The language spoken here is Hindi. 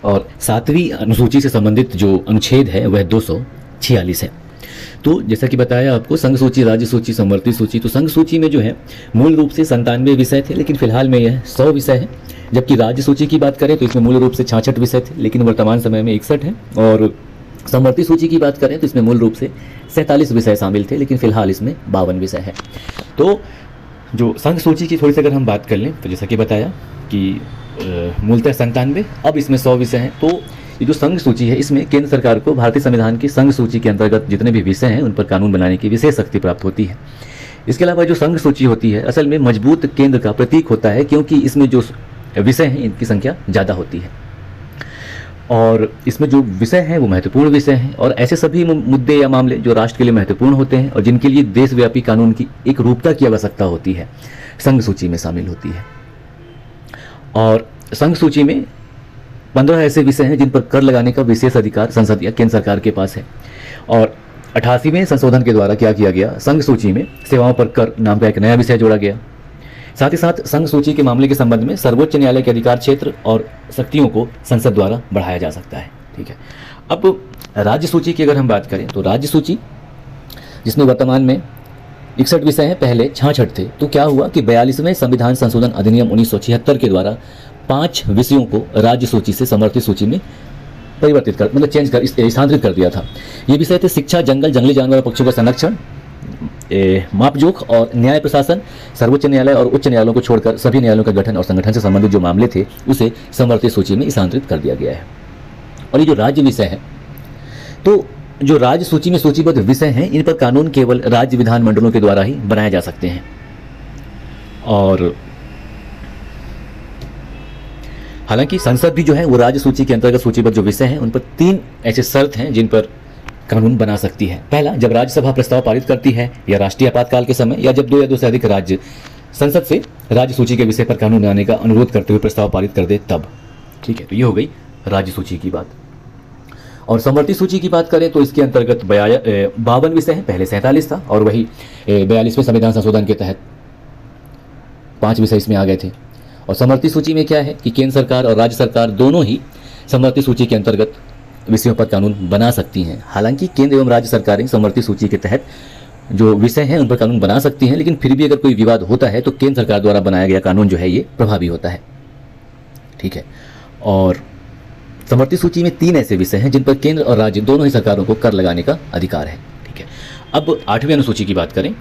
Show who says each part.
Speaker 1: और 7वीं अनुसूची से संबंधित जो अनुच्छेद है वह 246 है। तो जैसा कि बताया आपको, संघ सूची, राज्य सूची, समवर्ती सूची। तो संघ सूची में जो है मूल रूप से 97 विषय थे, लेकिन फिलहाल में यह 100 विषय है। जबकि राज्य सूची की बात करें तो इसमें मूल रूप से 66 विषय थे, लेकिन वर्तमान समय में 61 है। और समवर्ती सूची की बात करें तो इसमें मूल रूप से 47 विषय शामिल थे, लेकिन फिलहाल इसमें 52 विषय है। तो जो संघ सूची की थोड़ी सी अगर हम बात कर लें तो जैसा कि बताया कि मूलतः 97, अब इसमें 100 विषय हैं। तो ये जो संघ सूची है, इसमें केंद्र सरकार को भारतीय संविधान की संघ सूची के अंतर्गत जितने भी विषय हैं उन पर कानून बनाने की विशेष शक्ति प्राप्त होती है। इसके अलावा जो संघ सूची होती है असल में मजबूत केंद्र का प्रतीक होता है, क्योंकि इसमें जो विषय हैं इनकी संख्या ज़्यादा होती है और इसमें जो विषय हैं वो महत्वपूर्ण विषय हैं। और ऐसे सभी मुद्दे या मामले जो राष्ट्र के लिए महत्वपूर्ण होते हैं और जिनके लिए देशव्यापी कानून की एक रूपता की आवश्यकता होती है, संघ सूची में शामिल होती है। और संघ सूची में 15 ऐसे विषय हैं जिन पर कर लगाने का विशेष अधिकार संसद या केंद्र सरकार के पास है। और 88वें संशोधन के द्वारा क्या किया गया, संघ सूची में सेवाओं पर कर नाम का एक नया विषय जोड़ा गया। साथ ही साथ संघ सूची के मामले के संबंध में सर्वोच्च न्यायालय के अधिकार क्षेत्र और शक्तियों को संसद द्वारा बढ़ाया जा सकता है। ठीक है। अब राज्य सूची की अगर हम बात करें तो राज्य सूची जिसमें वर्तमान में 61 विषय हैं, पहले 66 थे। तो क्या हुआ कि 42वें संविधान संशोधन अधिनियम 1976 के द्वारा 5 विषयों को राज्य सूची से समवर्ती सूची में परिवर्तित कर, मतलब चेंज कर, स्थानांतरित कर दिया था। ये विषय थे शिक्षा, जंगल, जंगली जानवर और पक्षियों का संरक्षण, मापजोख और न्याय प्रशासन। सर्वोच्च न्यायालय और उच्च न्यायालयों को छोड़कर सभी न्यायालयों का गठन और संगठन से संबंधित जो मामले थे उसे समवर्ती सूची में स्थानांतरित कर दिया गया है। और ये जो राज्य विषय है, तो जो राज्य सूची में सूचीबद्ध विषय हैं इन पर कानून केवल राज्य विधानमंडलों के द्वारा ही बनाए जा सकते हैं। और हालांकि संसद भी जो है वो राज्य सूची के अंतर्गत सूचीबद्ध जो विषय हैं उन पर 3 ऐसे शर्त हैं जिन पर कानून बना सकती है। पहला, जब राज्यसभा प्रस्ताव पारित करती है या राष्ट्रीय आपातकाल के समय, या जब 2 या 2 से अधिक राज्य संसद से राज्य सूची के विषय पर कानून बनाने का अनुरोध करते हुए प्रस्ताव पारित कर दे तब। ठीक है, तो ये हो गई राज्य सूची की बात। और समवर्ती सूची की बात करें तो इसके अंतर्गत 52 विषय हैं, पहले 47 था और वही 42वें संविधान संशोधन के तहत 5 विषय इसमें आ गए थे। और समवर्ती सूची में क्या है कि केंद्र सरकार और राज्य सरकार दोनों ही समवर्ती सूची के अंतर्गत विषयों पर कानून बना सकती हैं। हालांकि केंद्र एवं राज्य सरकारें समवर्ती सूची के तहत जो विषय हैं उन पर कानून बना सकती हैं, लेकिन फिर भी अगर कोई विवाद होता है तो केंद्र सरकार द्वारा बनाया गया कानून जो है ये प्रभावी होता है। ठीक है। और समवर्ती सूची में 3 ऐसे विषय हैं जिन पर केंद्र और राज्य दोनों ही सरकारों को कर लगाने का अधिकार है। ठीक है। अब 8वीं अनुसूची की बात करें